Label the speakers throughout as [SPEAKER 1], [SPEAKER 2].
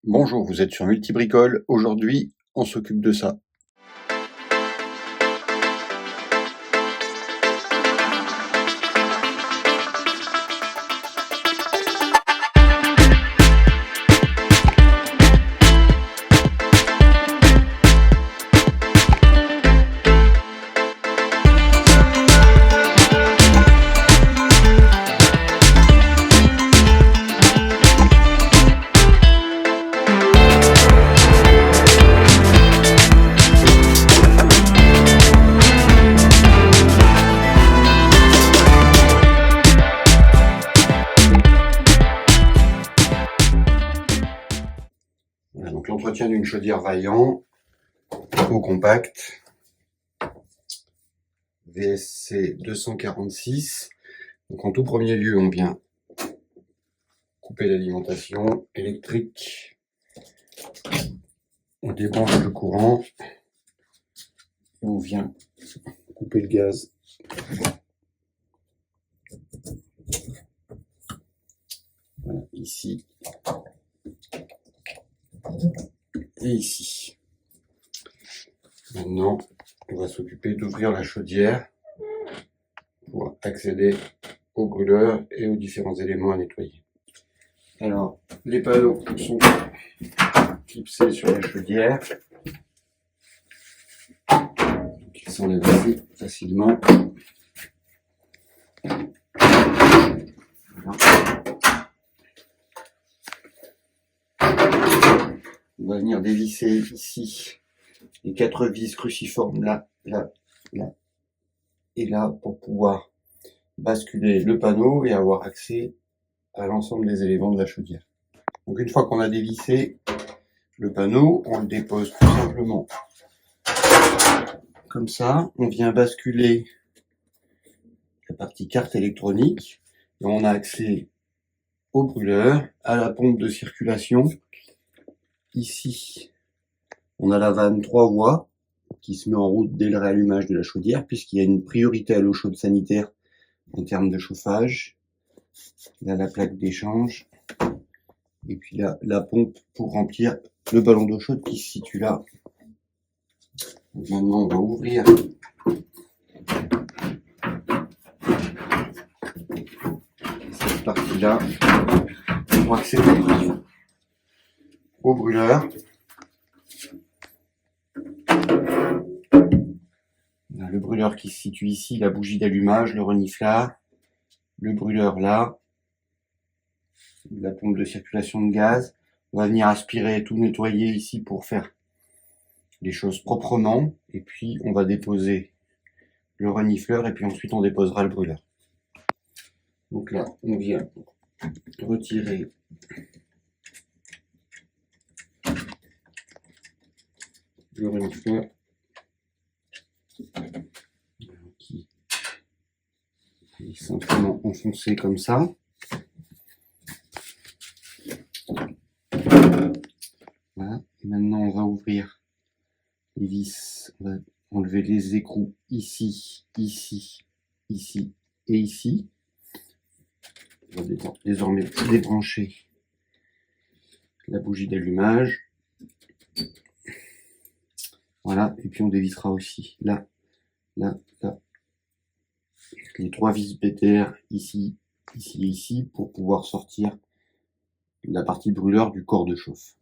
[SPEAKER 1] Bonjour, vous êtes sur Multibricole. Aujourd'hui, on s'occupe de ça. Voilà, donc l'entretien d'une chaudière Vaillant, eau compacte, VSC 246. Donc en tout premier lieu, on vient couper l'alimentation électrique, on débranche le courant, et on vient couper le gaz. Voilà, ici et ici. Maintenant, on va s'occuper d'ouvrir la chaudière pour accéder au brûleur et aux différents éléments à nettoyer. Alors, les panneaux sont clipsés sur la chaudière. Donc, ils s'enlèvent assez facilement. Voilà. On va venir dévisser ici les 4 vis cruciformes là, là, là et là pour pouvoir basculer le panneau et avoir accès à l'ensemble des éléments de la chaudière. Donc une fois qu'on a dévissé le panneau, on le dépose tout simplement comme ça. On vient basculer la partie carte électronique et on a accès au brûleur, à la pompe de circulation. Ici, on a la vanne 3 voies qui se met en route dès le réallumage de la chaudière, puisqu'il y a une priorité à l'eau chaude sanitaire en termes de chauffage. Là, la plaque d'échange. Et puis là, la pompe pour remplir le ballon d'eau chaude qui se situe là. Donc maintenant, on va ouvrir cette partie-là pour accéder au brûleur. On a le brûleur qui se situe ici, la bougie d'allumage, le reniflard, le brûleur là, la pompe de circulation de gaz. On va venir aspirer, tout nettoyer ici pour faire les choses proprement. Et puis on va déposer le renifleur et puis ensuite on déposera le brûleur. Donc là, on vient retirer le renifleur qui est simplement enfoncé comme ça. Voilà. Et maintenant, on va ouvrir les vis. On va enlever les écrous ici, ici, ici et ici. On va désormais débrancher la bougie d'allumage. Voilà. Et puis on dévissera aussi là, là, là. Les 3 vis BTR ici, ici et ici pour pouvoir sortir la partie brûleur du corps de chauffe.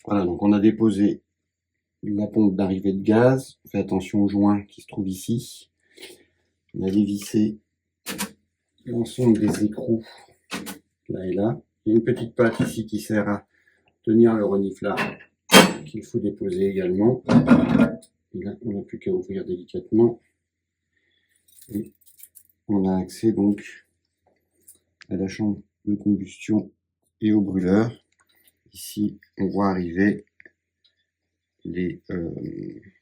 [SPEAKER 1] Voilà, donc on a déposé la pompe d'arrivée de gaz. On fait attention au joint qui se trouve ici. On a dévissé l'ensemble des écrous là et là. Il y a une petite patte ici qui sert à tenir le reniflard qu'il faut déposer également. Et là, on n'a plus qu'à ouvrir délicatement. Et on a accès donc à la chambre de combustion et au brûleur. Ici, on voit arriver les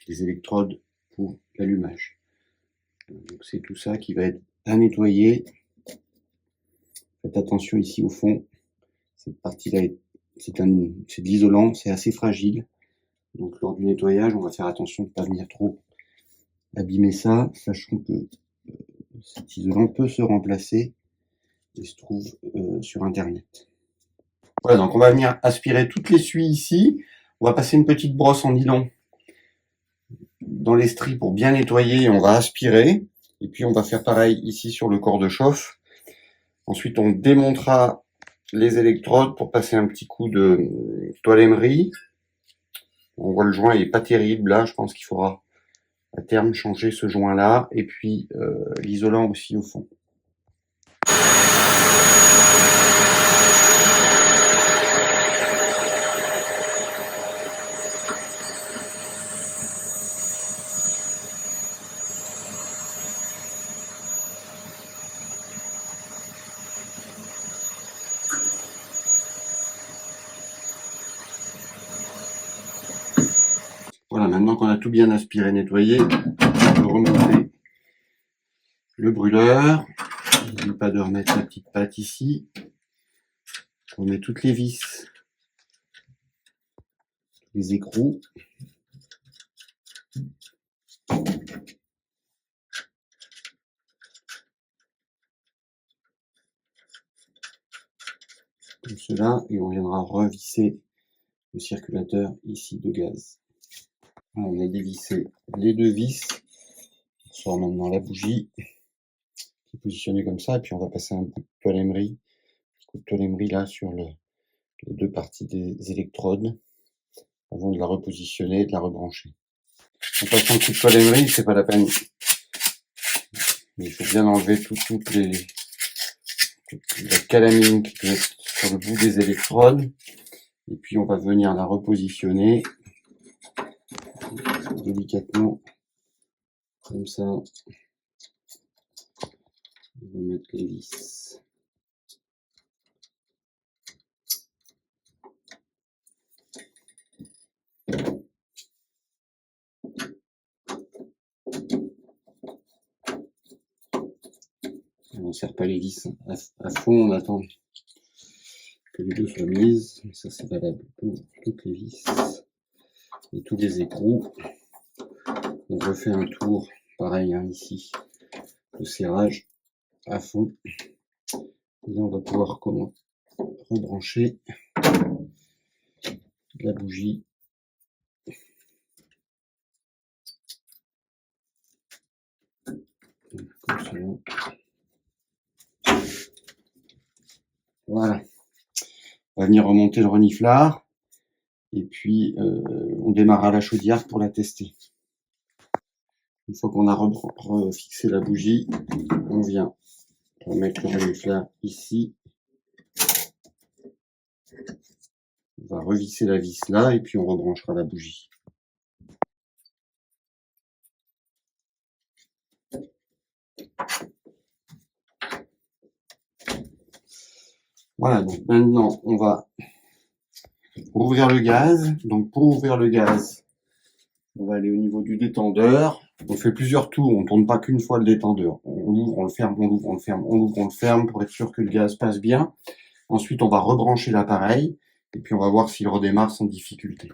[SPEAKER 1] électrodes pour l'allumage. Donc c'est tout ça qui va être à nettoyer. Faites attention ici au fond. Cette partie-là, c'est de l'isolant, c'est assez fragile. Donc lors du nettoyage, on va faire attention de ne pas venir trop abîmer ça, sachant que cet isolant peut se remplacer. Il se trouve sur internet. Voilà, donc on va venir aspirer toutes les suies ici. On va passer une petite brosse en nylon dans les stries pour bien nettoyer. On va aspirer. Et puis on va faire pareil ici sur le corps de chauffe. Ensuite, on démontera les électrodes pour passer un petit coup de toile émery. On voit le joint, il est pas terrible là. Je pense qu'il faudra à terme changer ce joint là. Et puis l'isolant aussi au fond. Voilà, maintenant qu'on a tout bien aspiré, nettoyé, on peut remonter le brûleur. N'oublie pas de remettre la petite patte ici. On met toutes les vis, les écrous. Comme cela, et on viendra revisser le circulateur ici de gaz. Voilà, on a dévissé les deux vis. On sort maintenant la bougie qui est positionnée comme ça, et puis on va passer un bout de toile émery, là sur les deux parties des électrodes avant de la repositionner et de la rebrancher. En passant un coup de toile émery, c'est pas la peine. Mais il faut bien enlever toute la calamine qui peut être sur le bout des électrodes. Et puis on va venir la repositionner délicatement comme ça. On va mettre les vis. On ne serre pas les vis à fond, on attend que les deux soient mises. Mais ça c'est valable pour toutes les vis et tous les écrous. On refait un tour pareil hein, ici de serrage à fond. Et là on va pouvoir comment rebrancher la bougie. Comme cela. Voilà. On va venir remonter le reniflard. Et puis, on démarre à la chaudière pour la tester. Une fois qu'on a refixé la bougie, on vient remettre le reniflard ici. On va revisser la vis là et puis on rebranchera la bougie. Voilà, donc maintenant on va ouvrir le gaz. Donc pour ouvrir le gaz, on va aller au niveau du détendeur. On fait plusieurs tours, on ne tourne pas qu'une fois le détendeur. On l'ouvre, on le ferme, on l'ouvre, on le ferme, on l'ouvre, on le ferme pour être sûr que le gaz passe bien. Ensuite, on va rebrancher l'appareil et puis on va voir s'il redémarre sans difficulté.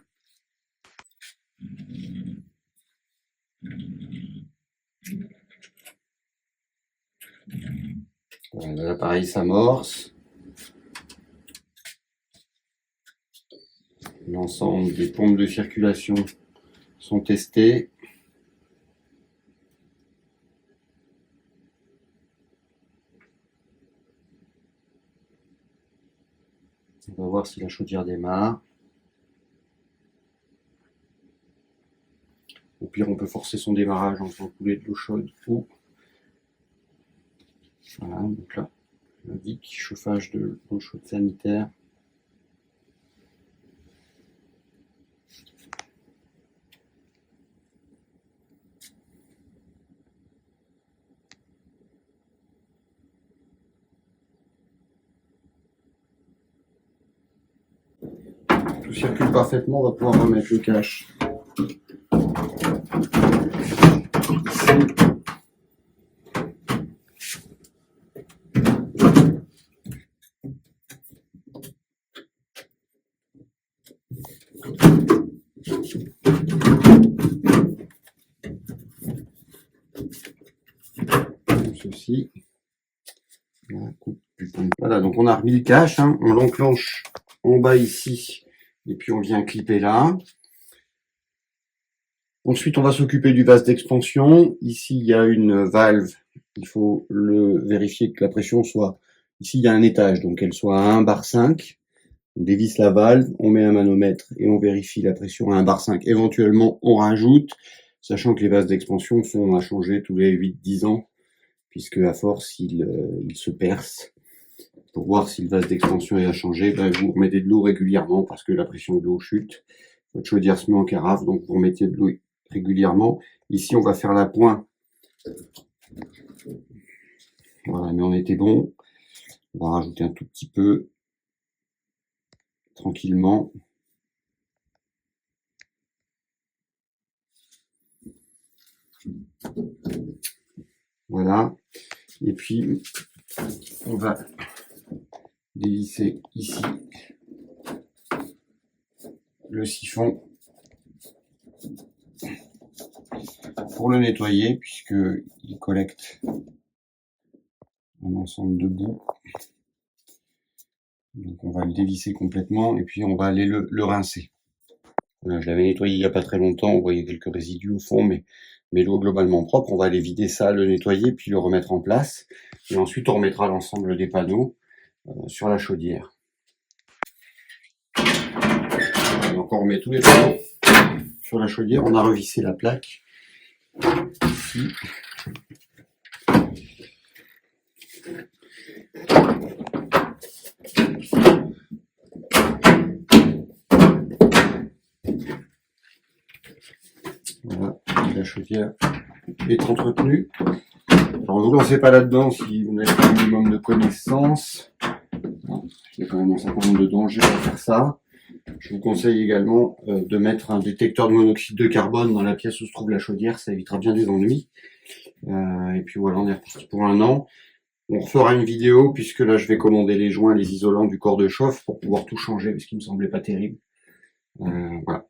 [SPEAKER 1] Voilà, l'appareil s'amorce. L'ensemble des pompes de circulation sont testées. On va voir si la chaudière démarre. Au pire, on peut forcer son démarrage en faisant couler de l'eau chaude ou... Voilà, donc là, on indique chauffage de l'eau chaude sanitaire. Tout circule parfaitement, on va pouvoir remettre le cache. Comme ceci. Voilà, donc on a remis le cache, hein, on l'enclenche en bas ici, et puis on vient clipper là. Ensuite, on va s'occuper du vase d'expansion. Ici, il y a une valve. Il faut vérifier que la pression soit... Ici, il y a un étage, donc qu'elle soit à 1 bar 5. On dévisse la valve, on met un manomètre et on vérifie la pression à 1 bar 5. Éventuellement, on rajoute, sachant que les vases d'expansion sont à changer tous les 8-10 ans, puisque à force, ils se percent. Pour voir si le vase d'expansion est à changer, vous remettez de l'eau régulièrement parce que la pression de l'eau chute. Votre chaudière se met en carafe, donc vous remettez de l'eau régulièrement. Ici, on va faire la pointe. Voilà, mais on était bon. On va rajouter un tout petit peu, tranquillement. Voilà. Et puis, on va dévisser ici le siphon pour le nettoyer, puisqu'il collecte un ensemble de boue. Donc on va le dévisser complètement et puis on va aller le rincer. Voilà, je l'avais nettoyé il n'y a pas très longtemps, vous voyez quelques résidus au fond, mais l'eau globalement propre. On va aller vider ça, le nettoyer, puis le remettre en place. Et ensuite on remettra l'ensemble des panneaux sur la chaudière. Donc on remet tous les panneaux sur la chaudière. On a revissé la plaque ici. Voilà, la chaudière est entretenue. Alors, ne vous lancez pas là-dedans si vous n'avez pas un minimum de connaissances. Il y a quand même un certain nombre de dangers à faire ça. Je vous conseille également de mettre un détecteur de monoxyde de carbone dans la pièce où se trouve la chaudière, ça évitera bien des ennuis. Et puis voilà, on est reparti pour 1 an. On refera une vidéo puisque là je vais commander les joints, les isolants du corps de chauffe pour pouvoir tout changer parce qu'il me semblait pas terrible. Voilà.